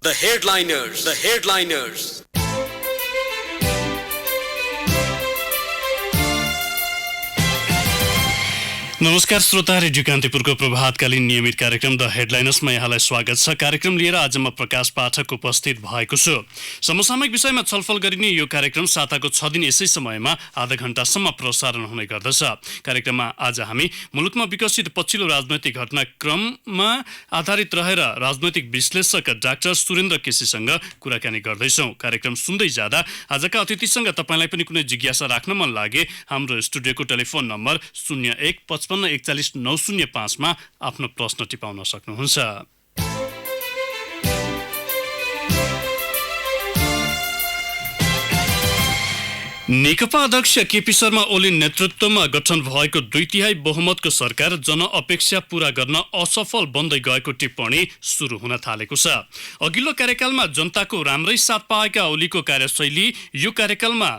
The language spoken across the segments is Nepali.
The headliners. The headliners. नमस्कार श्रोता, रेडियो कान्तिपुरको प्रभातकालीन नियमित कार्यक्रम द हेडलाइनर्समा यहाँलाई स्वागत छ। कार्यक्रम लिएर आज म प्रकाश पाठक उपस्थित भएको छु। समसामयिक विषयमा छलफल गरिने यो कार्यक्रम साताको 6 दिन यसै समयमा आधा घण्टासम्म प्रसारण हुने गर्दछ। कार्यक्रममा आज हामी मुलुकमा विकसित पछिल्लो राजनैतिक घटनाक्रममा आधारित रहेर राजनैतिक विश्लेषक डाक्टर सुरेन्द्र केसीसँग कुराकानी गर्दैछौँ। कार्यक्रम सुन्दै जाँदा आजका अतिथिसँग तपाईँलाई पनि कुनै जिज्ञासा राख्न मन लागे हाम्रो स्टुडियोको टेलिफोन नम्बर 0155410905 मा आफ्नो प्रश्न टिपाउन सक्नुहुन्छ। नेकपा अध्यक्ष केपी शर्मा ओली नेतृत्वमा गठन भएको 2/3 बहुमतको सरकार जनअपेक्षा पूरा गर्न असफल बन्दै गएको टिप्पणी सुरु हुन थालेको छ। अघिल्लो कार्यकालमा जनताको राम्रै साथ पाएका ओलीको कार्यशैली यो कार्यकालमा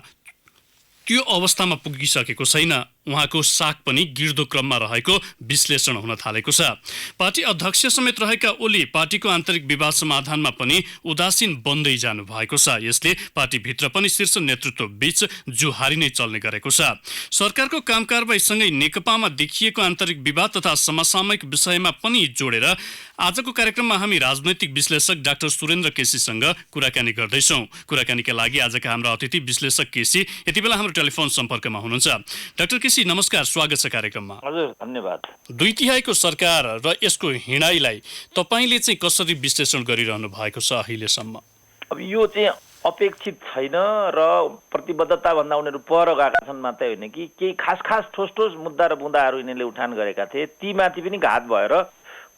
त्यो अवस्थामा पुगिसकेको छैन। उहाँको साख पनि गिर्दो क्रममा रहेको विश्लेषण हुन थालेको छ। पार्टी अध्यक्ष समेत रहेका ओली पार्टीको आन्तरिक विवाद समाधानमा पनि उदासीन बन्दै जानु भएको छ। यसले पार्टीभित्र पनि शीर्ष नेतृत्व बीच जुहारी नै चल्ने गरेको छ। सरकारको कामकारबाहीसँगै नेकपामा देखिएको आन्तरिक विवाद तथा समसामयिक विषयमा पनि जोडेर आजको कार्यक्रममा हामी राजनैतिक विश्लेषक डाक्टर सुरेन्द्र केसीसँग कुराकानी गर्दैछौँ। कुराकानीका लागि आजका हाम्रा अतिथि विश्लेषक केसी यति बेला हाम्रो टेलिफोन सम्पर्कमा हुनुहुन्छ। डाक्टर केसी नमस्कार, स्वागत छ कार्यक्रममा। हजुर, धन्यवाद। 2/3 सरकार र यसको हिँडाइलाई तपाईले चाहिँ कसरी विश्लेषण गरिरहनु भएको छ अहिलेसम्म? अब यो चाहिँ अपेक्षित छैन र प्रतिबद्धता भन्दा उनीहरू पर गएका छन् मात्रै होइन कि केही खास ठोस मुद्दा र बुँदाहरू यिनीहरूले उठान गरेका थिए, ती माथि पनि घात भएर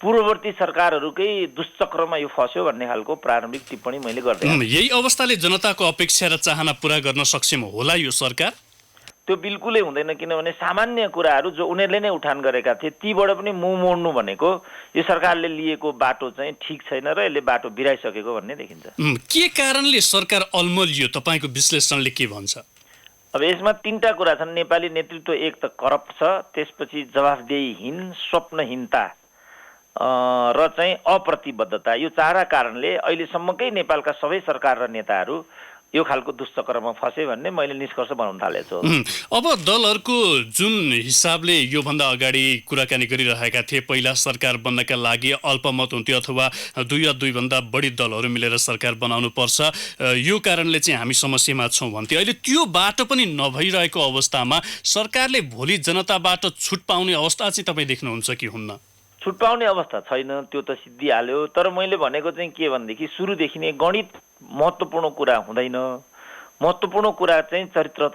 पूर्ववर्ती सरकारहरूकै दुष्चक्रमा यो फस्यो भन्ने खालको प्रारम्भिक टिप्पणी मैले गर्दै। यही अवस्थाले जनताको अपेक्षा र चाहना पूरा गर्न सक्षम होला यो सरकार? त्यो बिल्कुलै हुँदैन, किनभने सामान्य कुराहरू जो उनीहरूले नै उठान गरेका थिए तीबाट पनि मुख मोड्नु भनेको यो सरकारले लिएको बाटो चाहिँ ठिक छैन र यसले बाटो बिराइसकेको भन्ने देखिन्छ। के कारणले सरकार अलमलियो, तपाईँको विश्लेषणले के भन्छ? अब यसमा 3टा कुरा छन्। नेपाली नेतृत्व एक त करप्ट छ, त्यसपछि जवाफदेहीहीन, स्वप्नहीनता र चाहिँ अप्रतिबद्धता। यो चारा कारणले अहिलेसम्मकै नेपालका सबै सरकार र नेताहरू यो खालको दुष्चक्रमा फसे भन्ने मैले निष्कर्ष बनाउन थालेको छु। अब दलहरूको जुन हिसाबले योभन्दा अगाडि कुराकानी गरिरहेका थिए, पहिला सरकार बन्नका लागि अल्पमत हुन्थ्यो अथवा 2 या 2 भन्दा बढी दलहरू मिलेर सरकार बनाउनु पर्छ, यो कारणले चाहिँ हामी समस्यामा छौँ भन्थ्यो। अहिले त्यो बाटो पनि नभइरहेको अवस्थामा सरकारले भोलि जनताबाट छुट पाउने अवस्था चाहिँ तपाईँ देख्नुहुन्छ कि हुन्न? छुट पाउने अवस्था छैन, त्यो त सिद्धिहाल्यो। तर मैले भनेको चाहिँ के भनेदेखि सुरुदेखि नै गणित महत्त्वपूर्ण कुरा हुँदैन, महत्त्वपूर्ण कुरा चाहिँ चरित्र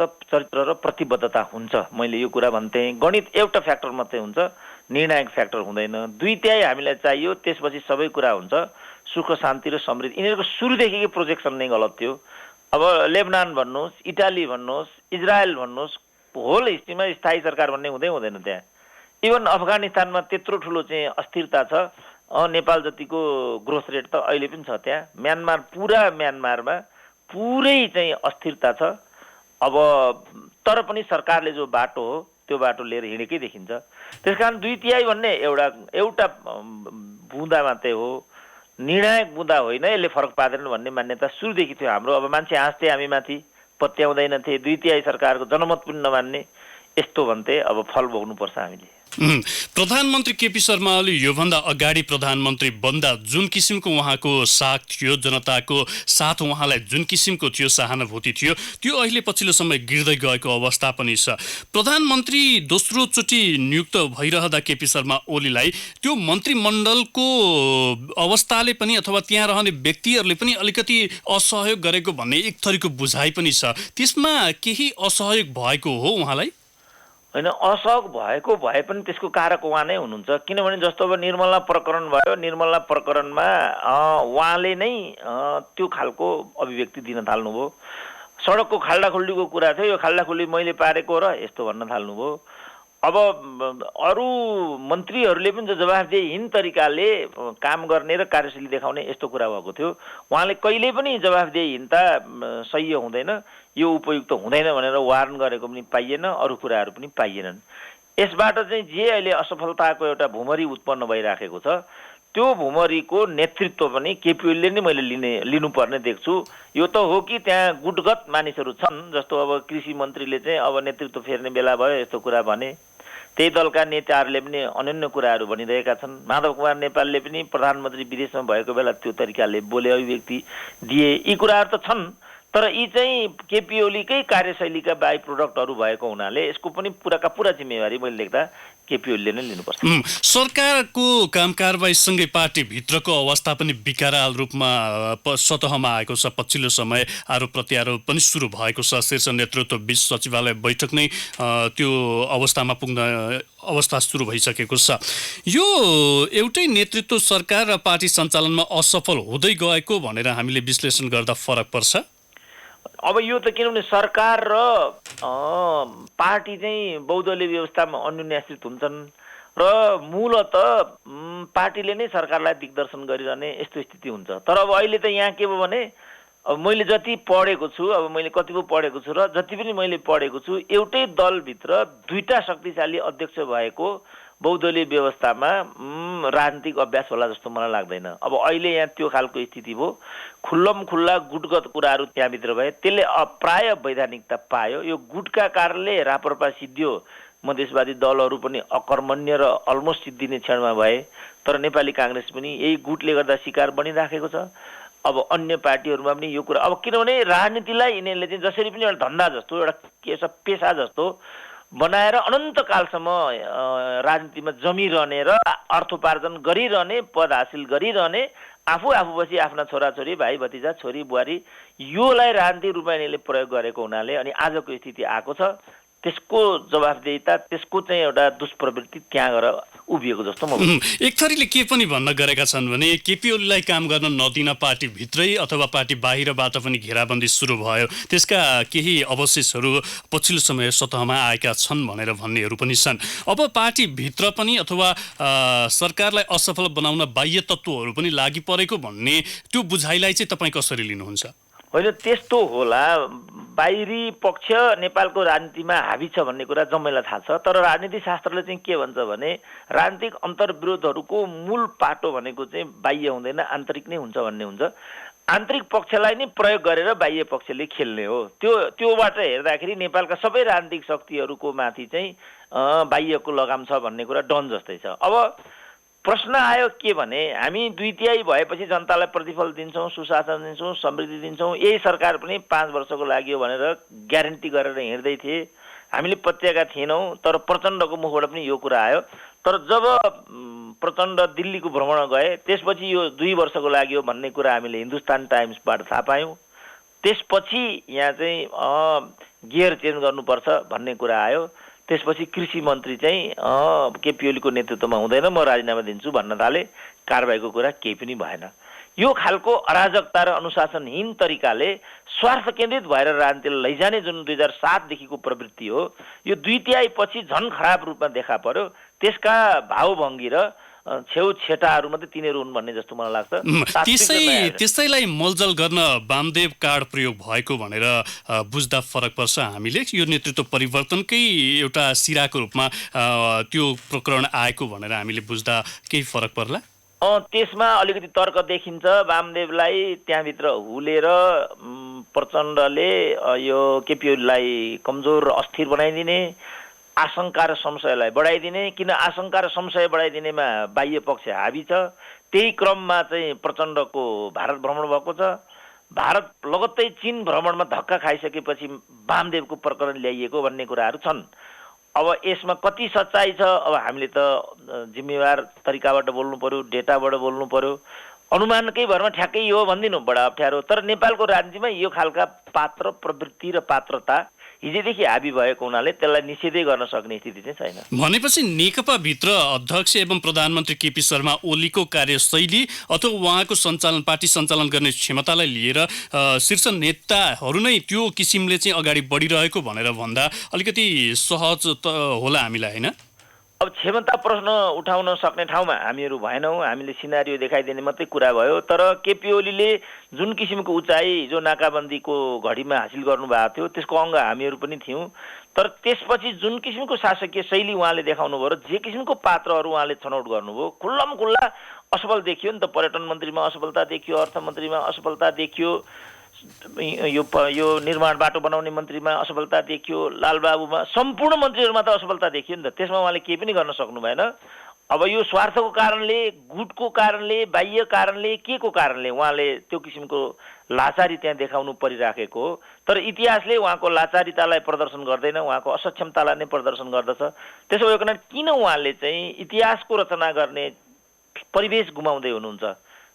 र प्रतिबद्धता हुन्छ। मैले यो कुरा भन्थेँ, गणित एउटा फ्याक्टर मात्रै हुन्छ, निर्णायक फ्याक्टर हुँदैन। 2/3 हामीलाई चाहियो, त्यसपछि सबै कुरा हुन्छ। सुख शान्ति र समृद्धि यिनीहरूको सुरुदेखिकै प्रोजेक्सन नै गलत थियो। अब लेबनान भन्नुहोस्, इटाली भन्नुहोस्, इजरायल भन्नुहोस्, होल हिस्ट्रीमा स्थायी सरकार भन्ने हुँदैन त्यहाँ। इभन अफगानिस्तानमा त्यत्रो ठुलो चाहिँ अस्थिरता छ, नेपाल जतिको ग्रोथ रेट त अहिले पनि छ त्यहाँ। म्यानमारमा पुरै चाहिँ अस्थिरता छ। अब तर पनि सरकारले जो बाटो हो त्यो बाटो लिएर हिँडेकै देखिन्छ। त्यसकारण 2/3 भन्ने एउटा बुँदा मात्रै हो, निर्णायक बुँदा होइन, यसले फरक पार्दैन भन्ने मान्यता सुरुदेखि थियो हाम्रो। अब मान्छे हाँस्थे हामी माथि, पत्याउँदैनथे, 2/3 सरकारको जनमत पनि नमान्ने, यस्तो भन्थे। अब फल भोग्नुपर्छ हामीले। प्रधानमन्त्री केपी शर्मा ओली योभन्दा अगाडि प्रधानमन्त्री बन्दा जुन किसिमको उहाँको साख थियो, जनताको साथ उहाँलाई जुन किसिमको थियो, सहानुभूति थियो, त्यो अहिले पछिल्लो समय गिर्दै गएको अवस्था पनि छ। प्रधानमन्त्री दोस्रो चोटि नियुक्त भइरहँदा केपी शर्मा ओलीलाई त्यो मन्त्रीमण्डलको अवस्थाले पनि अथवा त्यहाँ रहने व्यक्तिहरूले पनि अलिकति असहयोग गरेको भन्ने एक थरीको बुझाइ पनि छ। त्यसमा केही असहयोग भएको हो उहाँलाई? होइन, असहयोग भएको भए पनि त्यसको कारक उहाँ नै हुनुहुन्छ। किनभने जस्तो अब निर्मला प्रकरण भयो, निर्मला प्रकरणमा उहाँले नै त्यो खालको अभिव्यक्ति दिन थाल्नुभयो। सडकको खाल्डाखुल्डीको कुरा थियो, यो खाल्डाखुल्डी मैले पारेको र यस्तो भन्न थाल्नुभयो। अब अरू मन्त्रीहरूले पनि जो जवाफदेहीहीन तरिकाले काम गर्ने र कार्यशैली देखाउने यस्तो कुरा भएको थियो। उहाँले कहिले पनि जवाफदेहीहीनता सही हुँदैन, यो उपयुक्त हुँदैन भनेर वार्न गरेको पनि पाइएन, अरू कुराहरू पनि पाइएनन्। यसबाट चाहिँ जे अहिले असफलताको एउटा भुमरी उत्पन्न भइराखेको छ त्यो भुमरीको नेतृत्व पनि केपी ओलीले नै मैले लिनुपर्ने देख्छु। यो त हो कि त्यहाँ गुटगत मानिसहरू छन्, जस्तो अब कृषि मन्त्रीले चाहिँ अब नेतृत्व फेर्ने बेला भयो यस्तो कुरा भने, त्यही दलका नेताहरूले पनि अन्य कुराहरू भनिरहेका छन्। माधव कुमार नेपालले पनि प्रधानमन्त्री विदेशमा भएको बेला त्यो तरिकाले बोले, अभिव्यक्ति दिए, यी कुराहरू त छन्। तर यी चाहिँ केपी ओलीकै कार्यशैलीका बाई प्रोडक्टहरू भएको हुनाले यसको पनि पुराका पुरा जिम्मेवारी मैले देख्दा केपी ओलीले नै लिनुपर्छ। सरकारको काम कारबाहीसँगै पार्टीभित्रको अवस्था पनि विकराल रूपमा सतहमा आएको छ। पछिल्लो समय आरोप प्रत्यारोप पनि सुरु भएको छ। शीर्ष नेतृत्व बीच सचिवालय बैठक नै त्यो अवस्थामा पुग्न अवस्था सुरु भइसकेको छ। यो एउटै नेतृत्व सरकार र पार्टी सञ्चालनमा असफल हुँदै गएको भनेर हामीले विश्लेषण गर्दा फरक पर्छ। अब यो त किनभने सरकार र पार्टी चाहिँ बहुदलीय व्यवस्थामा अन्योन्याश्रित हुन्छन् र मूलत पार्टीले नै सरकारलाई दिग्दर्शन गरिरहने यस्तो स्थिति हुन्छ। तर अब अहिले त यहाँ के भयो भने, अब मैले जति पढेको छु, अब मैले कति पो पढेको छु र जति पनि मैले पढेको छु, एउटै दलभित्र दुईटा शक्तिशाली अध्यक्ष भएको बहुदलीय व्यवस्थामा राजनीतिक अभ्यास होला जस्तो मलाई लाग्दैन। अब अहिले यहाँ त्यो खालको स्थिति भयो, खुल्लम खुल्ला गुटगत कुराहरू त्यहाँभित्र भए, त्यसले प्राय वैधानिकता पायो। यो गुटका कारणले राप्रपा सिद्धियो, मधेसवादी दलहरू पनि अकर्मण्य र अलमोस्ट सिद्धिने क्षणमा भए। तर नेपाली काङ्ग्रेस पनि यही गुटले गर्दा शिकार बनिराखेको छ। अब अन्य पार्टीहरूमा पनि यो कुरा, अब किनभने राजनीतिलाई यिनीहरूले चाहिँ जसरी पनि एउटा धन्दा जस्तो, एउटा पेसा जस्तो बनाएर अनन्तकालसम्म राजनीतिमा जमिरहने र अर्थोपार्जन गरिरहने, पद हासिल गरिरहने, आफूपछि आफ्ना छोराछोरी, भाइ भतिजा, छोरी बुहारी, योलाई राजनीतिक रूपमा यिनीहरूले प्रयोग गरेको हुनाले अनि आजको स्थिति आएको छ। त्यसको जवाफदेहिता, त्यसको चाहिँ एउटा दुष्प्रवृत्ति त्यहाँ गएर उभिएको जस्तो म एक थरीले के पनि भन्न गरेका छन् भने केपी ओलीलाई काम गर्न नदिन पार्टीभित्रै अथवा पार्टी बाहिरबाट पनि घेराबन्दी सुरु भयो, त्यसका केही अवशेषहरू पछिल्लो समय सतहमा आएका छन् भनेर भन्नेहरू पनि छन्। अब पार्टीभित्र पनि अथवा सरकारलाई असफल बनाउन बाह्य तत्त्वहरू पनि लागि परेको भन्ने त्यो बुझाइलाई चाहिँ तपाईँ कसरी लिनुहुन्छ? होइन, त्यस्तो होला। बाहिरी पक्ष नेपालको राजनीतिमा हावी छ भन्ने कुरा जम्मैलाई थाहा छ। तर राजनीति शास्त्रले चाहिँ के भन्छ भने राजनीतिक अन्तर्विरोधहरूको मूल पाटो भनेको चाहिँ बाह्य हुँदैन, आन्तरिक नै हुन्छ भन्ने हुन्छ। आन्तरिक पक्षलाई नै प्रयोग गरेर बाह्य पक्षले खेल्ने हो। त्योबाट हेर्दाखेरि नेपालका सबै राजनीतिक शक्तिहरूको माथि चाहिँ बाह्यको लगाम छ भन्ने कुरा डन जस्तै छ। अब प्रश्न आयो के भने, हामी 2/3 भएपछि जनतालाई प्रतिफल दिन्छौँ, सुशासन दिन्छौँ, समृद्धि दिन्छौँ, यही सरकार पनि 5 वर्षको लागि हो भनेर ग्यारेन्टी गरेर हिँड्दै थिए। हामीले पत्याएका थिएनौँ, तर प्रचण्डको मुखबाट पनि यो कुरा आयो। तर जब प्रचण्ड दिल्लीको भ्रमण गए त्यसपछि यो 2 वर्षको लागि हो भन्ने कुरा हामीले हिन्दुस्तान टाइम्सबाट थाहा पायौँ। त्यसपछि यहाँ चाहिँ गियर चेन्ज गर्नुपर्छ भन्ने कुरा आयो। त्यसपछि कृषि मन्त्री चाहिँ केपी ओलीको नेतृत्वमा हुँदैन, म राजीनामा दिन्छु भन्न थाले। कारबाहीको कुरा केही पनि भएन। यो खालको अराजकता र अनुशासनहीन तरिकाले स्वार्थ केन्द्रित भएर राजनीतिलाई लैजाने जुन 2007देखिको प्रवृत्ति हो, यो 2/3 पछि झन् खराब रूपमा देखा पर्यो। त्यसका भावभङ्गी र छेउछेटाहरू मात्रै तिनीहरू हुन् भन्ने जस्तो मलाई लाग्छ। त्यसैलाई मलजल गर्न वामदेव कार्ड प्रयोग भएको भनेर बुझ्दा फरक पर्छ हामीले। यो नेतृत्व परिवर्तनकै एउटा सिराको रूपमा त्यो प्रकरण आएको भनेर हामीले बुझ्दा केही फरक पर्ला? त्यसमा अलिकति तर्क देखिन्छ। वामदेवलाई त्यहाँभित्र हुलेर प्रचण्डले यो केपी ओलीलाई कमजोर र अस्थिर बनाइदिने, आशंका र संशयलाई बढाइदिने। किन आशंका र संशय बढाइदिनेमा बाह्य पक्ष हावी छ। त्यही क्रममा चाहिँ प्रचण्डको भारत भ्रमण भएको छ। भारत लगत्तै चीन भ्रमणमा धक्का खाइसकेपछि वामदेवको प्रकरण ल्याइएको भन्ने कुराहरू छन्। अब यसमा कति सच्चाइ छ, अब हामीले त जिम्मेवार तरिकाबाट बोल्नु पर्यो, डेटाबाट बोल्नु पर्यो। अनुमानकै भरमा ठ्याक्कै यो भनिदिनु बडा अप्ठ्यारो। तर नेपालको राजनीतिमा यो खालका पात्र, प्रवृत्ति र पात्रता हिजोदेखि हाबी भएको हुनाले त्यसलाई निषेधै गर्न सक्ने स्थिति चाहिँ छैन। भनेपछि नेकपाभित्र अध्यक्ष एवं प्रधानमन्त्री केपी शर्मा ओलीको कार्यशैली अथवा उहाँको सञ्चालन, पार्टी सञ्चालन गर्ने क्षमतालाई लिएर शीर्ष नेताहरू नै त्यो किसिमले चाहिँ अगाडि बढिरहेको भनेर भन्दा अलिकति सहज त होला हामीलाई, होइन? अब क्षमता प्रश्न उठाउन सक्ने ठाउँमा हामीहरू भएनौँ। हामीले सिनारियो देखाइदिने मात्रै कुरा भयो। तर केपी ओलीले जुन किसिमको उचाइ जो नाकाबन्दीको घडीमा हासिल गर्नुभएको थियो त्यसको अङ्ग हामीहरू पनि थियौँ। तर त्यसपछि जुन किसिमको शासकीय शैली उहाँले देखाउनु भयो र जे किसिमको पात्रहरू उहाँले छनौट गर्नुभयो, खुल्लम खुल्ला असफल देखियो नि त। पर्यटन मन्त्रीमा असफलता देखियो, अर्थमन्त्रीमा असफलता देखियो, यो निर्माण बाटो बनाउने मन्त्रीमा असफलता देखियो, लालबाबुमा, सम्पूर्ण मन्त्रीहरूमा त असफलता देखियो नि त। त्यसमा उहाँले केही पनि गर्न सक्नु भएन। अब यो स्वार्थको कारणले, गुटको कारणले, बाह्य कारणले, के को कारणले उहाँले त्यो किसिमको लाचारी त्यहाँ देखाउनु परिराखेको हो। तर इतिहासले उहाँको लाचारितालाई प्रदर्शन गर्दैन, उहाँको असक्षमतालाई नै प्रदर्शन गर्दछ। त्यसो भएकोन किन उहाँले चाहिँ इतिहासको रचना गर्ने परिवेश गुमाउँदै हुनुहुन्छ?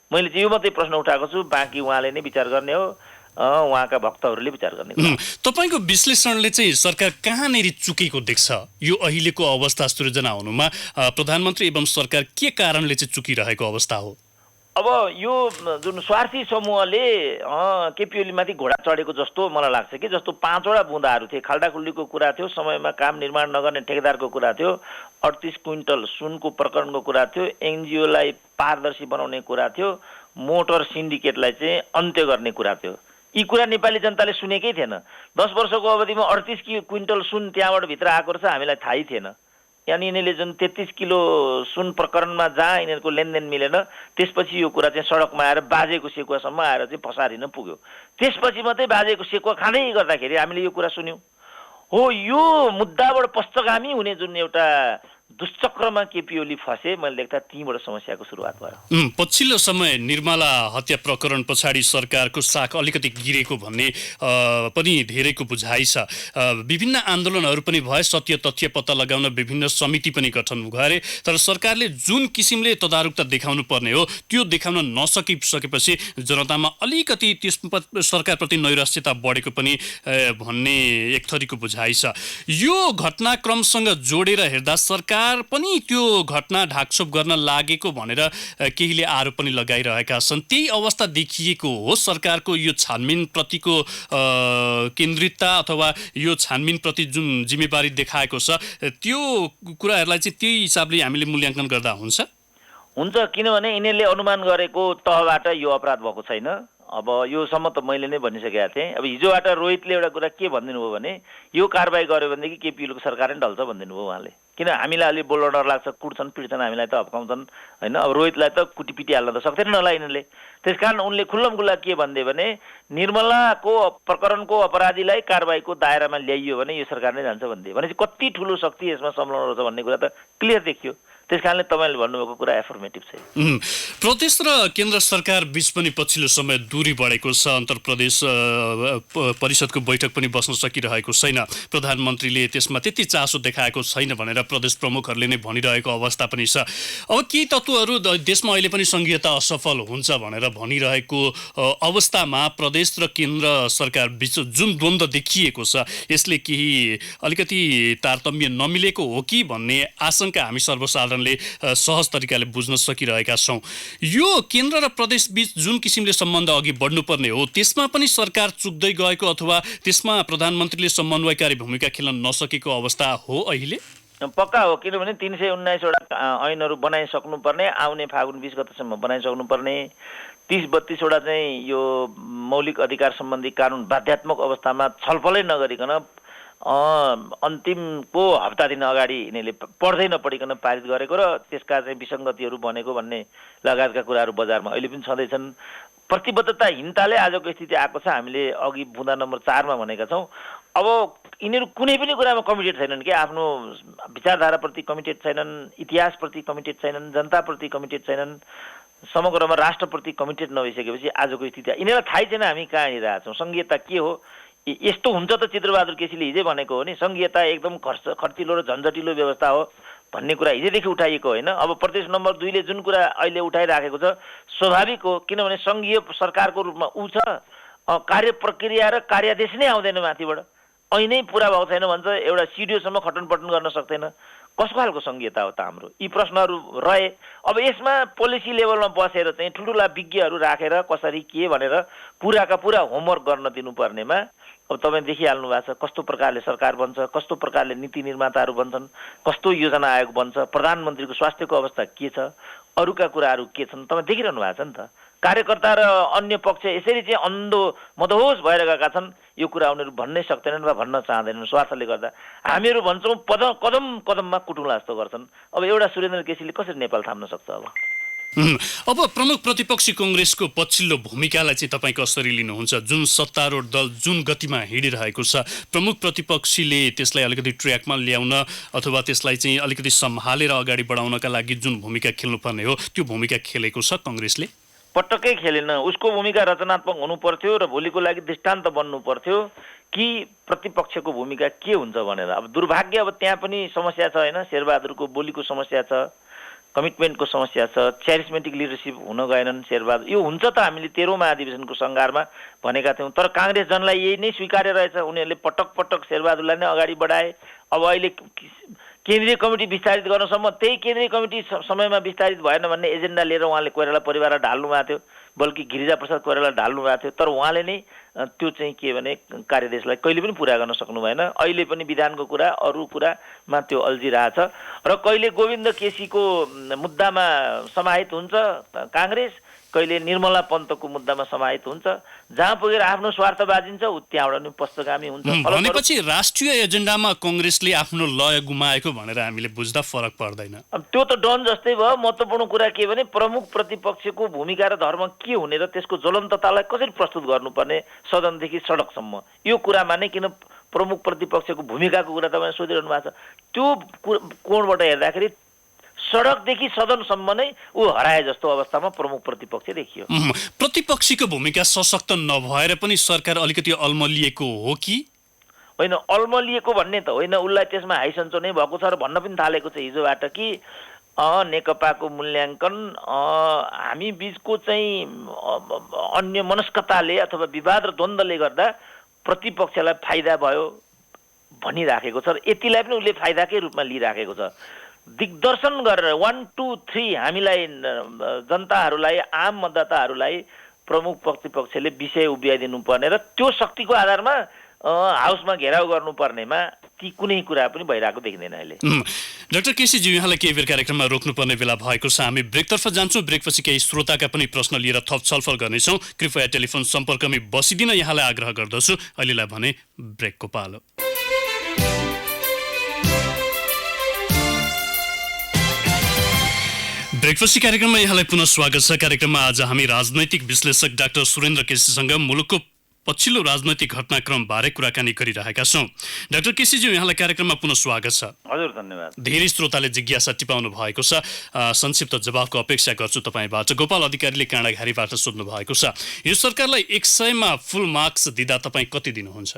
मैले चाहिँ यो मात्रै प्रश्न उठाएको छु, बाँकी उहाँले नै विचार गर्ने हो, उहाँका भक्तहरूले विचार गर्ने। तपाईँको विश्लेषणले चाहिँ सरकार कहाँनिर चुकेको देख्छ? यो अहिलेको अवस्था सृजना हुनुमा प्रधानमन्त्री एवं सरकार के कारणले चाहिँ चुकिरहेको अवस्था हो? अब यो जुन स्वार्थी समूहले केपी ओलीमाथि घोडा चढेको जस्तो मलाई लाग्छ कि, जस्तो 5वटा बुँदाहरू थिए। खाल्डाखुल्डीको कुरा थियो, समयमा काम निर्माण नगर्ने ठेकेदारको कुरा थियो, 38 क्विन्टल सुनको प्रकरणको कुरा थियो, एनजिओलाई पारदर्शी बनाउने कुरा थियो, मोटर सिन्डिकेटलाई चाहिँ अन्त्य गर्ने कुरा थियो। यी कुरा नेपाली जनताले सुनेकै थिएन। 10 वर्षको अवधिमा 38 क्विन्टल सुन त्यहाँबाट भित्र आएको रहेछ, हामीलाई थाहै थिएन। यानि यिनीहरूले जुन 33 किलो सुन प्रकरणमा जहाँ यिनीहरूको लेनदेन मिलेन, त्यसपछि यो कुरा चाहिँ सडकमा आएर बाजेको सेकुवासम्म आएर चाहिँ फसारिन पुग्यो। त्यसपछि मात्रै बाजेको सेकुवा खाँदै गर्दाखेरि हामीले यो कुरा सुन्यौँ। हो, यो मुद्दाबाट पश्चगामी हुने जुन एउटा दुश्चक्रमा केपी ओली फसे, मैले देख्दा त्यहीँबाट समस्याको सुरुवात भयो। पछिल्लो समय निर्मला हत्या प्रकरण पछाडि सरकारको साख अलिकति गिरेको भन्ने पनि धेरैको बुझाइ छ। विभिन्न आन्दोलनहरू पनि भए, सत्य तथ्य पत्ता लगाउन विभिन्न समिति पनि गठन गरे, तर सरकारले जुन किसिमले तदारुकता देखाउनु पर्ने हो त्यो देखाउन नसकेपछि जनतामा अलिकति त्यस सरकारप्रति नैराश्यता बढेको पनि भन्ने एक थरीको बुझाइ छ। यो घटनाक्रमसँग जोडेर हेर्दा सरकार पनि त्यो घटना ढाकछोप गर्न लागेको भनेर केहीले आरोप पनि लगाइरहेका छन्। त्यही अवस्था देखिएको हो सरकारको यो छानबिन प्रतिको केन्द्रितता अथवा यो छानबिन प्रति जुन जिम्मेवारी देखाएको छ, त्यो कुराहरूलाई चाहिँ त्यही हिसाबले हामीले मूल्याङ्कन गर्दा हुन्छ? हुन्छ, किनभने यिनीहरूले अनुमान गरेको तहबाट यो अपराध भएको छैन। अब योसम्म त मैले नै भनिसकेका थिएँ। अब हिजोबाट रोहितले एउटा कुरा के भनिदिनु भयो भने, यो कारबाही गर्यो भनेदेखि केपी ओलीको सरकार नै ढल्छ भनिदिनु भयो उहाँले। किन हामीलाई अलि बोल्न डर लाग्छ, कुट्छन् पिट्छन्, हामीलाई त हप्काउँछन् होइन। अब रोहितलाई त कुटीपिटी हाल्न त सक्दैन होला यिनीहरूले। त्यसकारण उनले खुल्लमखुल्ला के भनिदिए भने, निर्मलाको प्रकरणको अपराधीलाई कारबाहीको दायरामा ल्याइयो भने यो सरकार नै जान्छ भनिदिए। भनेपछि कति ठुलो शक्ति यसमा संलग्न रहेछ भन्ने कुरा त क्लियर देखियो। त्यसकारणले तपाईँले भन्नुभएको कुरा एफर्मेटिभ छ। प्रदेश र केन्द्र सरकार बीच पनि पछिल्लो समय दूरी बढेको छ। अन्तर्प्रदेश परिषदको बैठक पनि बस्न सकिरहेको छैन। प्रधानमन्त्रीले त्यसमा त्यति चासो देखाएको छैन भनेर प्रदेश प्रमुखहरूले नै भनिरहेको अवस्था पनि छ। अब केही तत्त्वहरू देशमा अहिले पनि संघीयता असफल हुन्छ भनेर भनिरहेको अवस्थामा प्रदेश र केन्द्र सरकार बीच जुन द्वन्द्व देखिएको छ, यसले केही अलिकति तारतम्य नमिलेको हो कि भन्ने आशंका हामी सर्वसाधारण सहज तरिकाले बुझ्न सकिरहेका छौँ। यो केन्द्र र प्रदेश बीच जुन किसिमले सम्बन्ध अघि बढ्नुपर्ने हो, त्यसमा पनि सरकार चुक्दै गएको अथवा त्यसमा प्रधानमन्त्रीले समन्वयकारी भूमिका खेल्न नसकेको अवस्था हो अहिले? पक्का हो, किनभने 319वटा ऐनहरू बनाइसक्नुपर्ने, आउने फागुन 20 गतेसम्म बनाइसक्नुपर्ने, 30-32 वटा चाहिँ यो मौलिक अधिकार सम्बन्धी कानुन बाध्यात्मक अवस्थामा छलफलै नगरिकन अन्तिमको हप्ता दिन अगाडि यिनीहरूले पढ्दै नपढिकन पारित गरेको र त्यसका चाहिँ विसङ्गतिहरू बनेको भन्ने लगायतका कुराहरू बजारमा अहिले पनि छँदैछन्। प्रतिबद्धताहीनताले आजको स्थिति आएको छ। हामीले अघि बुँदा नम्बर 4मा भनेका छौँ। अब यिनीहरू कुनै पनि कुरामा कमिटेड छैनन् कि, आफ्नो विचारधाराप्रति कमिटेड छैनन्, इतिहासप्रति कमिटेड छैनन्, जनताप्रति कमिटेड छैनन्, समग्रमा राष्ट्रप्रति कमिटेड नभइसकेपछि आजको स्थिति यिनीहरूलाई थाहै छैन हामी कहाँ हिँडिरहेका छौँ। सङ्घीयता के हो? यस्तो हुन्छ त चित्रबहादुर केसीले हिजै भनेको हो नि, सङ्घीयता एकदम खर्चिलो र झन्झटिलो व्यवस्था हो भन्ने कुरा हिजैदेखि उठाइएको होइन। अब प्रदेश नम्बर 2ले जुन कुरा अहिले उठाइराखेको छ स्वाभाविक हो, किनभने सङ्घीय सरकारको रूपमा ऊ छ, कार्य प्रक्रिया र कार्यादेश नै आउँदैन माथिबाट। ऐनै पुरा भएको छैन भन्छ, एउटा सिडिओसम्म खटनपटन गर्न सक्दैन। कसको खालको सङ्घीयता हो त हाम्रो? यी प्रश्नहरू रहे। अब यसमा पोलिसी लेभलमा बसेर चाहिँ ठुल्ठुला विज्ञहरू राखेर कसरी के भनेर पुराका पुरा होमवर्क गर्न दिनुपर्नेमा अब तपाईँ देखिहाल्नु भएको छ कस्तो प्रकारले सरकार बन्छ, कस्तो प्रकारले नीति निर्माताहरू बन्छन्, कस्तो योजना आयोग बन्छ, प्रधानमन्त्रीको स्वास्थ्यको अवस्था के छ, अरूका कुराहरू के छन्, तपाईँ देखिरहनु भएको छ नि त। कार्यकर्ता र अन्य पक्ष यसरी चाहिँ अन्धो मदहोस भएर गएका छन्। यो कुरा उनीहरू भन्नै सक्दैनन् वा भन्न चाहँदैनन् स्वार्थले गर्दा। हामीहरू भन्छौँ कदम कदममा कुटुला जस्तो गर्छन्। अब एउटा सुरेन्द्र केसीले कसरी नेपाल थाम्न सक्छ? अब अब प्रमुख प्रतिपक्षी कङ्ग्रेसको पछिल्लो भूमिकालाई चाहिँ तपाईँ कसरी लिनुहुन्छ? जुन सत्तारूढ दल जुन गतिमा हिँडिरहेको छ, प्रमुख प्रतिपक्षीले त्यसलाई अलिकति ट्र्याकमा ल्याउन अथवा त्यसलाई चाहिँ अलिकति सम्हालेर अगाडि बढाउनका लागि जुन भूमिका खेल्नुपर्ने हो त्यो भूमिका खेलेको छ कङ्ग्रेसले? पटक्कै खेलेन। उसको भूमिका रचनात्मक हुनु पर्थ्यो र भोलिको लागि दृष्टान्त बन्नु पर्थ्यो कि प्रतिपक्षको भूमिका के हुन्छ भनेर। अब दुर्भाग्य अब त्यहाँ पनि समस्या छ होइन, शेरबहादुरको बोलीको समस्या छ, कमिटमेन्टको समस्या छ, च्यारिस्मेटिक लिडरसिप हुन गएनन् शेरबहादुर। यो हुन्छ त हामीले 13औं महाधिवेशनको सङ्घारमा भनेका थियौँ, तर काङ्ग्रेस जनलाई यही नै स्वीकार्य रहेछ। उनीहरूले पटक पटक शेरबहादुरलाई नै अगाडि बढाए। अब अहिले केन्द्रीय कमिटी विस्तारित गर्नसम्म त्यही केन्द्रीय कमिटी समयमा विस्तारित भएन भन्ने एजेन्डा लिएर उहाँले कोइराला परिवारलाई ढाल्नु भएको थियो, बल्कि गिरिजाप्रसाद कोइराला ढाल्नु भएको थियो। तर उहाँले नै त्यो चाहिँ के भने कार्यदेशलाई कहिले पनि पुरा गर्न सक्नु भएन। अहिले पनि विधानको कुरा अरू कुरामा त्यो अल्झिरहेछ र कहिले गोविन्द केसीको मुद्दामा समाहित हुन्छ काङ्ग्रेस, कहिले निर्मला पन्तको मुद्दामा समाहित हुन्छ। जहाँ पुगेर आफ्नो स्वार्थ बाजिन्छ ऊ त्यहाँबाट नि पश्चगामी हुन्छ। भनेपछि राष्ट्रिय एजेन्डामा कङ्ग्रेसले आफ्नो लय गुमाएको भनेर हामीले बुझ्दा फरक पर्दैन। अब त्यो त डन जस्तै भयो। महत्त्वपूर्ण कुरा के भने प्रमुख प्रतिपक्षको भूमिका र धर्म के हुने र त्यसको ज्वलन्ततालाई कसरी प्रस्तुत गर्नुपर्ने सदनदेखि सडकसम्म, यो कुरामा नै किन प्रमुख प्रतिपक्षको भूमिकाको कुरा तपाईँ सोधिरहनु भएको छ। त्यो कोणबाट हेर्दाखेरि सडकदेखि सदनसम्म नै ऊ हराए जस्तो अवस्थामा प्रमुख प्रतिपक्ष देखियो। प्रतिपक्षीको भूमिका सशक्त नभएर पनि सरकार अलिकति अल्मलिएको हो कि होइन? अल्मलिएको भन्ने त होइन, उसलाई त्यसमा हाइसन्चो नै भएको छ र भन्न पनि थालेको छ हिजोबाट कि नेकपाको मूल्याङ्कन हामी बीचको चाहिँ अन्य मनस्कताले अथवा विवाद र द्वन्द्वले गर्दा प्रतिपक्षलाई फाइदा भयो भनिराखेको छ र यतिलाई पनि उसले फाइदाकै रूपमा लिइराखेको छ। दिग्दर्शन गरेर 1, 2, 3 हामीलाई जनताहरूलाई, आम मतदाताहरूलाई प्रमुख प्रतिपक्षले विषय उभ्याइदिनु पर्ने र त्यो शक्तिको आधारमा हाउसमा घेराउ गर्नुपर्नेमा ती कुनै कुरा पनि भइरहेको देखिँदैन अहिले। डाक्टर केसीजी, यहाँलाई केही बेर कार्यक्रममा रोक्नुपर्ने बेला भएको छ। हामी ब्रेकतर्फ जान्छौँ। ब्रेकपछि केही श्रोताका पनि प्रश्न लिएर थप छलफल गर्नेछौँ। कृपया टेलिफोन सम्पर्कमै बसिदिन यहाँलाई आग्रह गर्दछु। अहिलेलाई भने ब्रेकको पालो। ब्रेकफास्ट कार्यक्रममा यहाँलाई पुनः स्वागत छ। कार्यक्रममा आज हामी राजनैतिक विश्लेषक डाक्टर सुरेन्द्र केसीसँग मुलुकको पछिल्लो राजनैतिक घटनाक्रम बारे कुराकानी गरिरहेका छौँ। डाक्टर केसीजी, यहाँलाई कार्यक्रममा पुनः स्वागत छ। हजुर, धन्यवाद। धेरै श्रोताले जिज्ञासा टिपाउनु भएको छ, संक्षिप्त जवाफको अपेक्षा गर्छु तपाईँबाट। गोपाल अधिकारीले काँडाघारीबाट सोध्नु भएको छ, यो सरकारलाई 100मा फुल मार्क्स दिँदा तपाईँ कति दिनुहुन्छ?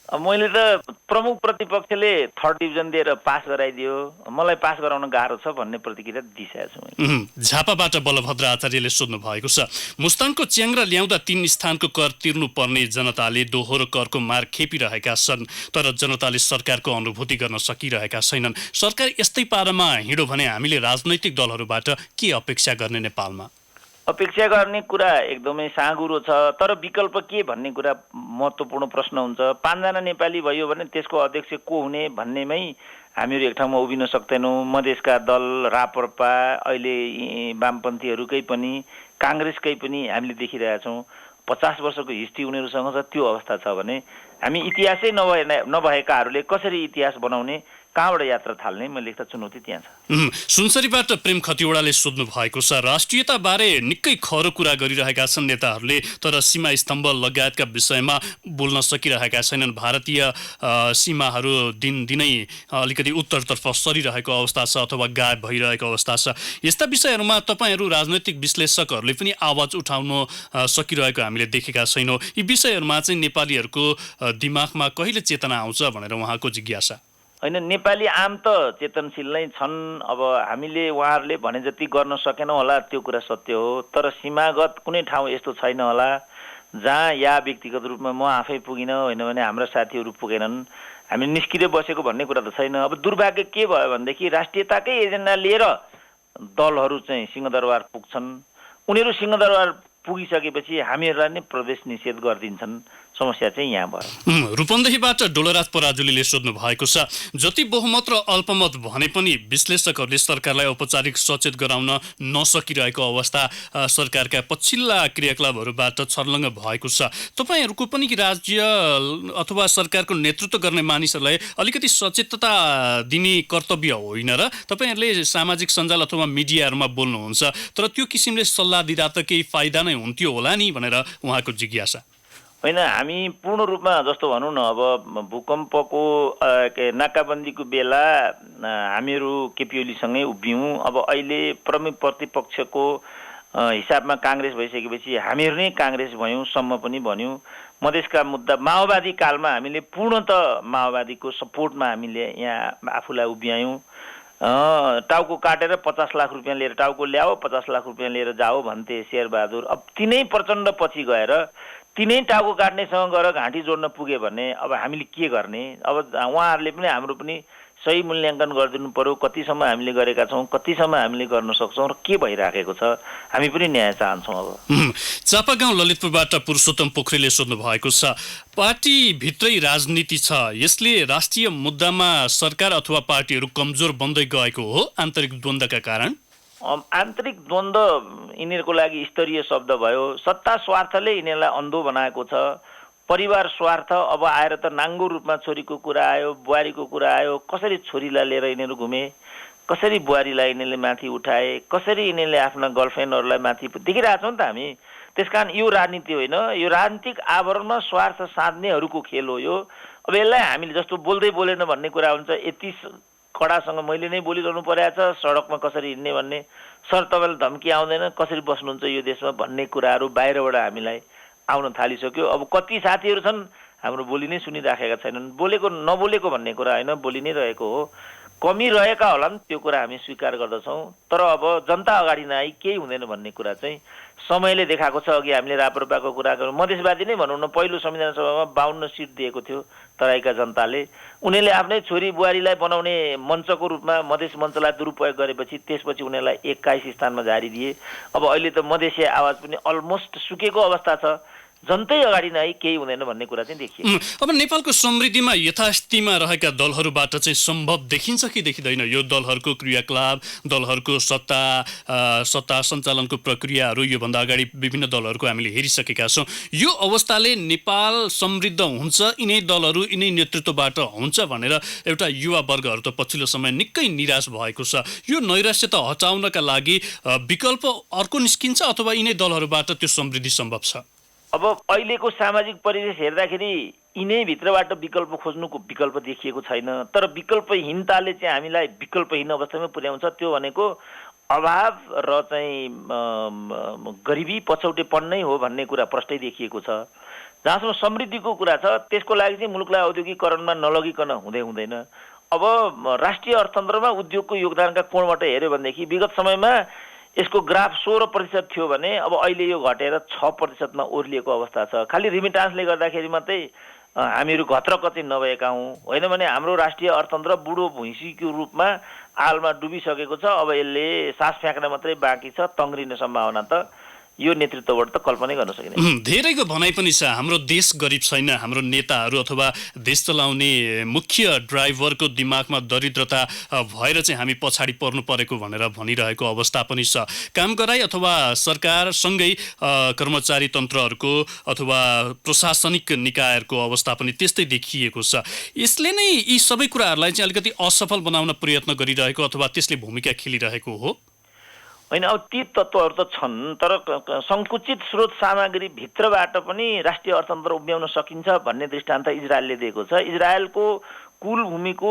मैले त प्रमुख प्रतिपक्षले 3rd डिभिजन दिएर पास गराइदियो, मलाई पास गराउन गाह्रो छ भन्ने प्रतिक्रिया दिइसकेको छु। झापाबाट बलभद्र आचार्यले सोध्नु भएको छ, मुस्ताङको च्याङ्ग्रा ल्याउँदा 3 स्थानको कर तिर्नुपर्ने जनताले दोहोरो करको मार खेपिरहेका छन्, तर जनताले सरकारको अनुभूति गर्न सकिरहेका छैनन्। सरकार यस्तै पारामा हिँड्यो भने हामीले राजनैतिक दलहरूबाट के अपेक्षा गर्ने नेपालमा? अपेक्षा गर्ने कुरा एकदमै साँगुरो छ, तर विकल्प के भन्ने कुरा महत्त्वपूर्ण प्रश्न हुन्छ। 5 जना नेपाली भयो भने त्यसको अध्यक्ष को हुने भन्नेमै हामीहरू एक ठाउँमा उभिन सक्दैनौँ। मधेसका दल, राप्रपा, अहिले वामपन्थीहरूकै पनि, काङ्ग्रेसकै पनि हामीले देखिरहेका छौँ। 50 वर्षको हिस्ट्री उनीहरूसँग छ। त्यो अवस्था छ भने हामी इतिहासै नभएकाहरूले कसरी इतिहास बनाउने, कहाँबाट यात्रा थाल्ने, म लेख्दा चुनौती त्यहाँ छ। सुनसरीबाट प्रेम खतिवडाले सोध्नु भएको छ, राष्ट्रियताबारे निकै खरो कुरा गरिरहेका छन् नेताहरूले, तर सीमा स्तम्भ लगायतका विषयमा बोल्न सकिरहेका छैनन्। भारतीय सीमाहरू दिनदिनै अलिकति उत्तरतर्फ सरिरहेको अवस्था छ अथवा गायब भइरहेको अवस्था छ। यस्ता विषयहरूमा तपाईँहरू राजनैतिक विश्लेषकहरूले पनि आवाज उठाउन सकिरहेको हामीले देखेका छैनौँ। यी विषयहरूमा चाहिँ नेपालीहरूको दिमागमा कहिले चेतना आउँछ भनेर उहाँको जिज्ञासा। होइन, नेपाली आम त चेतनशील नै छन्। अब हामीले उहाँहरूले भने जति गर्न सकेनौँ होला, त्यो कुरा सत्य हो। तर सीमागत कुनै ठाउँ यस्तो छैन होला जहाँ या व्यक्तिगत रूपमा म आफै पुगिनँ, होइन भने हाम्रा साथीहरू पुगेनन्, हामी निस्किँदै बसेको भन्ने कुरा त छैन। अब दुर्भाग्य के भयो भनेदेखि राष्ट्रियताकै एजेन्डा लिएर दलहरू चाहिँ सिंहदरबार पुग्छन्। उनीहरू सिंहदरबार पुगिसकेपछि हामीहरूलाई नै प्रवेश निषेध गरिदिन्छन्। समस्या चाहिँ यहाँ भयो। रूपन्देहीबाट डोलराज पराजुलीले सोध्नु भएको छ, जति बहुमत र अल्पमत भने पनि विश्लेषकहरूले सरकारलाई औपचारिक सचेत गराउन नसकिरहेको अवस्था सरकारका पछिल्ला क्रियाकलापहरूबाट छर्लङ्ग भएको छ। तपाईँहरूको पनि राज्य अथवा सरकारको नेतृत्व गर्ने मानिसहरूलाई अलिकति सचेतता दिने कर्तव्य होइन र? तपाईँहरूले सामाजिक सञ्जाल अथवा मिडियाहरूमा बोल्नुहुन्छ, तर त्यो किसिमले सल्लाह दिँदा त केही फाइदा नै हुन्थ्यो होला नि भनेर उहाँको जिज्ञासा। होइन, हामी पूर्ण रूपमा जस्तो भनौँ न, अब भूकम्पको नाकाबन्दीको बेला हामीहरू केपी ओलीसँगै उभियौँ। अब अहिले प्रमुख प्रतिपक्षको हिसाबमा काङ्ग्रेस भइसकेपछि हामीहरू नै काङ्ग्रेस भयौँ, सम्म पनि भन्यौँ। मधेसका मुद्दा माओवादी कालमा हामीले पूर्णतः माओवादीको सपोर्टमा हामीले यहाँ आफूलाई उभ्यायौँ। टाउको काटेर 50 लाख रुपियाँ लिएर टाउको ल्याओ, 50 लाख रुपियाँ लिएर जाओ भन्थे शेरबहादुर। अब तिनै प्रचण्ड पछि गएर तिनै टाउको काट्नेसँग गएर घाँटी जोड्न पुगे भने अब हामीले के गर्ने? अब उहाँहरूले पनि हाम्रो पनि सही मूल्याङ्कन गरिदिनु पर्यो, कतिसम्म हामीले गरेका छौँ, कतिसम्म हामीले गर्न सक्छौँ र के भइराखेको छ। हामी पनि न्याय चाहन्छौँ। अब चापागाउँ ललितपुरबाट पुरुषोत्तम पोखरेलले सोध्नु भएको छ, पार्टीभित्रै राजनीति छ, यसले राष्ट्रिय मुद्दामा सरकार अथवा पार्टीहरू कमजोर बन्दै गएको हो आन्तरिक द्वन्द्वका कारण? आन्तरिक द्वन्द्व यिनीहरूको लागि स्तरीय शब्द भयो। सत्ता स्वार्थले यिनीहरूलाई अन्धो बनाएको छ। परिवार स्वार्थ अब आएर त नाङ्गो रूपमा छोरीको कुरा आयो, बुहारीको कुरा आयो, कसरी छोरीलाई लिएर यिनीहरू घुमे, कसरी बुहारीलाई यिनीहरूले माथि उठाए, कसरी यिनीहरूले आफ्ना गर्लफ्रेन्डहरूलाई माथि देखिरहेछौँ नि त हामी। त्यसकारण यो राजनीति होइन, यो राजनीतिक आवरणमा स्वार्थ साध्नेहरूको खेल हो यो। अब यसलाई हामीले जस्तो बोल्दै बोलेन भन्ने कुरा हुन्छ, यति कडासँग मैले नै बोलिरहनु परेको छ, सडकमा कसरी हिँड्ने भन्ने, सर तपाईँलाई धम्की आउँदैन, कसरी बस्नुहुन्छ यो देशमा भन्ने कुराहरू बाहिरबाट हामीलाई आउन थालिसक्यो। अब कति साथीहरू छन् हाम्रो बोली नै सुनिराखेका छैनन्। बोलेको नबोलेको भन्ने कुरा होइन, बोली नै रहेको हो। कमी रहेका होलान्, त्यो कुरा हामी स्वीकार गर्दछौँ। तर अब जनता अगाडि नआई केही हुँदैन भन्ने कुरा चाहिँ समयले देखाएको छ। अघि हामीले राप्रपाको कुरा गरौँ, मधेसवादी नै भनौँ न, पहिलो संविधान सभामा 52 सिट दिएको थियो तराईका जनताले। उनीहरूले आफ्नै छोरी बुहारीलाई बनाउने मञ्चको रूपमा मधेस मञ्चलाई दुरुपयोग गरेपछि त्यसपछि उनीहरूलाई 21 स्थानमा झारिदिए। अब अहिले त मधेसी आवाज पनि अलमोस्ट सुकेको अवस्था छ। जनतै अगाडि नआई केही हुँदैन भन्ने कुरा चाहिँ देखियो। अब नेपालको समृद्धिमा यथास्थितिमा रहेका दलहरूबाट चाहिँ सम्भव देखिन्छ कि देखिँदैन? यो दलहरूको क्रियाकलाप, दलहरूको सत्ता सञ्चालनको प्रक्रियाहरू योभन्दा अगाडि विभिन्न दलहरूको हामीले हेरिसकेका छौँ। यो अवस्थाले नेपाल समृद्ध हुन्छ, यिनै दलहरू यिनै नेतृत्वबाट हुन्छ भनेर एउटा युवा वर्गहरू त पछिल्लो समय निकै निराश भएको छ। यो नैराश्यता हटाउनका लागि विकल्प अर्को निस्किन्छ अथवा यिनै दलहरूबाट त्यो समृद्धि सम्भव छ? अब अहिलेको सामाजिक परिवेश हेर्दाखेरि यिनै भित्रबाट विकल्प खोज्नुको विकल्प देखिएको छैन। तर विकल्पहीनताले चाहिँ हामीलाई विकल्पहीन अवस्थामै पुर्याउँछ। त्यो भनेको अभाव र चाहिँ गरिबी पछौटेपन नै हो भन्ने कुरा प्रष्टै देखिएको छ। जहाँसम्म समृद्धिको कुरा छ, त्यसको लागि चाहिँ मुलुकलाई औद्योगिकरणमा नलगिकन हुँदैन। अब राष्ट्रिय अर्थतन्त्रमा उद्योगको योगदानका कोणबाट हेऱ्यो भनेदेखि विगत समयमा यसको ग्राफ 16% थियो भने अब अहिले यो घटेर 6%मा ओर्लिएको अवस्था छ। खालि रिमिटान्सले गर्दाखेरि मात्रै हामीहरू घत्रकचित नभएका हौँ, होइन भने हाम्रो राष्ट्रिय अर्थतन्त्र बुढो भुइँसीको रूपमा आलमा डुबिसकेको छ। अब यसले सास फ्याँक्न मात्रै बाँकी छ। तङ्ग्रिने सम्भावना त यो नेतृत्वबाट त कल्पनै गर्न सकिँदैन। धेरैको भनाइ पनि छ, हाम्रो देश गरिब छैन, हाम्रो नेताहरू अथवा देश चलाउने मुख्य ड्राइभरको दिमागमा दरिद्रता भएर चाहिँ हामी पछाडि पर्नु परेको भनेर भनिरहेको अवस्था पनि छ। काम गराई अथवा सरकारसँगै कर्मचारी तन्त्रहरूको अथवा प्रशासनिक निकायहरूको अवस्था पनि त्यस्तै देखिएको छ। यसले नै यी सबै कुराहरूलाई चाहिँ अलिकति असफल बनाउन प्रयत्न गरिरहेको अथवा त्यसले भूमिका खेलिरहेको हो? होइन, अब ती तत्त्वहरू त छन्, तर सङ्कुचित स्रोत सामग्री भित्रबाट पनि राष्ट्रिय अर्थतन्त्र उभ्याउन सकिन्छ भन्ने दृष्टान्त इजरायलले दिएको छ। इजरायलको कुल भूमिको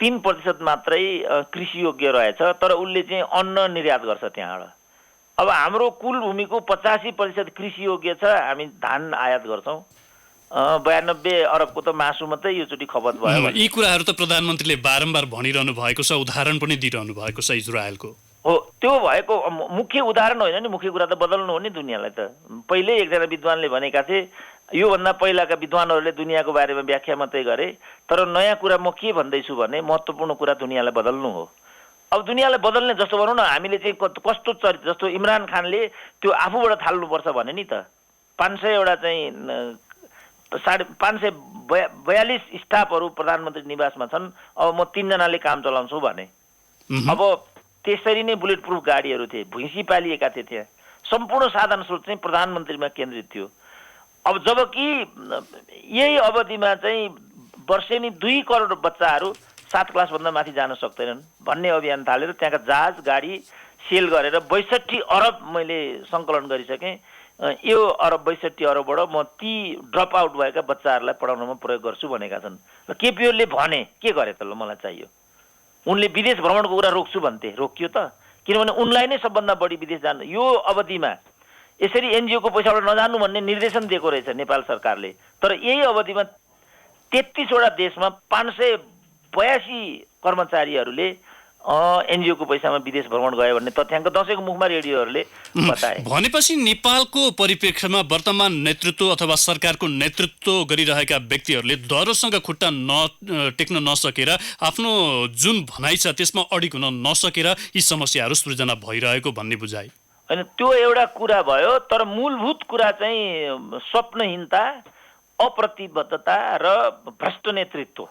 3% मात्रै कृषियोग्य रहेछ, तर उसले चाहिँ अन्न निर्यात गर्छ त्यहाँबाट। अब हाम्रो कुल भूमिको 85% कृषियोग्य छ, हामी धान आयात गर्छौँ। 92 अरबको त मासु मात्रै योचोटि खपत भयो। यी कुराहरू त प्रधानमन्त्रीले बारम्बार भनिरहनु भएको छ, उदाहरण पनि दिइरहनु भएको छ इजरायलको। हो, त्यो भएको मुख्य उदाहरण होइन नि, मुख्य कुरा त बदल्नु हो नि दुनियाँलाई त। पहिले एकजना विद्वानले भनेका थिए, योभन्दा पहिलाका विद्वानहरूले दुनियाँको बारेमा व्याख्या मात्रै गरे, तर नयाँ कुरा म के भन्दैछु भने महत्त्वपूर्ण कुरा दुनियाँलाई बदल्नु हो। अब दुनियाँलाई बदल्ने जस्तो भनौँ न हामीले चाहिँ कस्तो चरित्र जस्तो इमरान खानले त्यो आफूबाट थाल्नुपर्छ भने नि त 500 चाहिँ 542 स्टाफहरू प्रधानमन्त्री निवासमा छन्। अब म 3 जनाले काम चलाउँछु भने अब त्यसरी नै बुलेट प्रुफ गाडीहरू थिए, भुइँसी पालिएका थिए त्यहाँ, सम्पूर्ण साधन स्रोत चाहिँ प्रधानमन्त्रीमा केन्द्रित थियो। अब जबकि यही अवधिमा चाहिँ वर्षेनी 2 करोड बच्चाहरू 7 क्लासभन्दा माथि जान सक्दैनन् भन्ने अभियान थालेर त्यहाँका जहाज गाडी सेल गरेर 62 अरब मैले सङ्कलन गरिसकेँ। यो 62 अरबबाट म ती ड्रप आउट भएका बच्चाहरूलाई पढाउनमा प्रयोग गर्छु भनेका छन्। र केपी ओलीले भने के गरे त ल मलाई चाहियो, उनले विदेश भ्रमणको कुरा रोक्छु भन्थे, रोकियो त? किनभने उनलाई नै सबभन्दा बढी विदेश जानु यो अवधिमा यसरी एनजिओको पैसाबाट नजानु भन्ने निर्देशन दिएको रहेछ नेपाल सरकारले। तर यही अवधिमा 33 वटा देशमा 582 कर्मचारीहरूले एनजिओको पैसामा विदेश भ्रमण गयो भन्ने तथ्याङ्क दशैंको मुखमा रेडियोहरूले बताए। भनेपछि नेपालको परिप्रेक्ष्यमा वर्तमान नेतृत्व अथवा सरकारको नेतृत्व गरिरहेका व्यक्तिहरूले दरोसँग खुट्टा टेक्न नसकेर आफ्नो जुन भनाइ छ त्यसमा अडिग हुन नसकेर यी समस्याहरू सृजना भइरहेको भन्ने बुझाइ होइन। त्यो एउटा कुरा भयो, तर मूलभूत कुरा चाहिँ स्वप्नहीनता, अप्रतिबद्धता र भ्रष्ट नेतृत्व,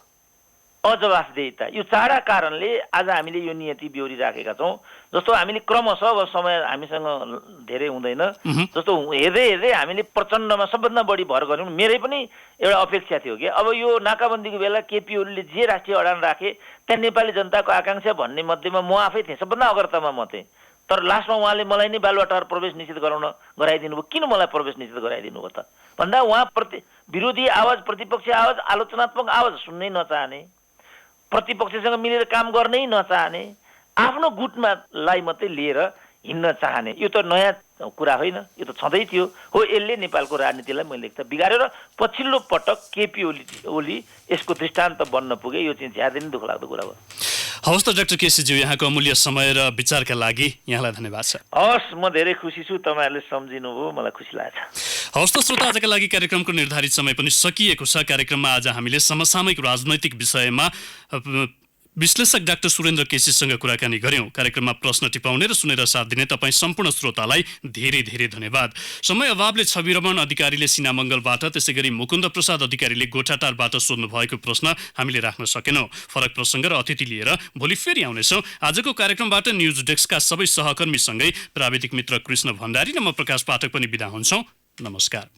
अजवाफदेहिता, यो चारवटा कारणले आज हामीले यो नियति बेहोरी राखेका छौँ। जस्तो हामीले क्रमशः अब समय हामीसँग धेरै हुँदैन, जस्तो हेर्दै हेर्दै हामीले प्रचण्डमा सबभन्दा बढी भर गऱ्यौँ। मेरै पनि एउटा अपेक्षा थियो कि अब यो नाकाबन्दीको बेला केपी ओलीले जे राष्ट्रिय अडान राखे त्यहाँ नेपाली जनताको आकाङ्क्षा भन्ने मध्येमा म आफै थिएँ, सबभन्दा अग्रतामा म थिएँ। तर लास्टमा उहाँले मलाई नै बालुवाटार प्रवेश निषेध गराइदिनु भयो। किन मलाई प्रवेश निषेध गराइदिनु भयो त भन्दा उहाँ विरोधी आवाज, प्रतिपक्षी आवाज, आलोचनात्मक आवाज सुन्नै नचाहने, प्रतिपक्षसँग मिलेर काम गर्नै नचाहने, आफ्नो गुटमालाई मात्रै लिएर हिँड्न चाहने, यो त नयाँ कुरा होइन, यो त छँदै थियो। हो, यसले नेपालको राजनीतिलाई मैले लेख्दा बिगारेर पछिल्लो पटक केपी ओली यसको दृष्टान्त बन्न पुगे। यो चाहिँ ज्यादै नै दुःखलाग्दो कुरा भयो। हवस् त डाक्टर केसीज्यू, यहाँको अमूल्य समय र विचारका लागि यहाँलाई धन्यवाद छ। हवस्, म धेरै खुसी छु, तपाईँहरूले सम्झिनु भयो, मलाई खुसी लाग्छ। हवस् त श्रोता, आजका लागि कार्यक्रमको निर्धारित समय पनि सकिएको छ। कार्यक्रममा आज हामीले समसामयिक राजनैतिक विषयमा विश्लेषक डाक्टर सुरेन्द्र केसीसँग कुराकानी गर्यौं। कार्यक्रममा प्रश्न टिपाउने र सुनेर साथ दिने तपाईँ सम्पूर्ण श्रोतालाई धेरै धेरै धन्यवाद। समय अभावले छविरमण अधिकारीले सिनामङ्गलबाट, त्यसैगरी मुकुन्द प्रसाद अधिकारीले गोठाटारबाट सोध्नु भएको प्रश्न हामीले राख्न सकेनौं। फरक प्रसङ्ग र अतिथि लिएर भोलि फेरि आउनेछौँ। आजको कार्यक्रमबाट न्युज डेस्कका सबै सहकर्मीसँगै प्राविधिक मित्र कृष्ण भण्डारी र म प्रकाश पाठक पनि बिदा हुन्छौँ। नमस्कार।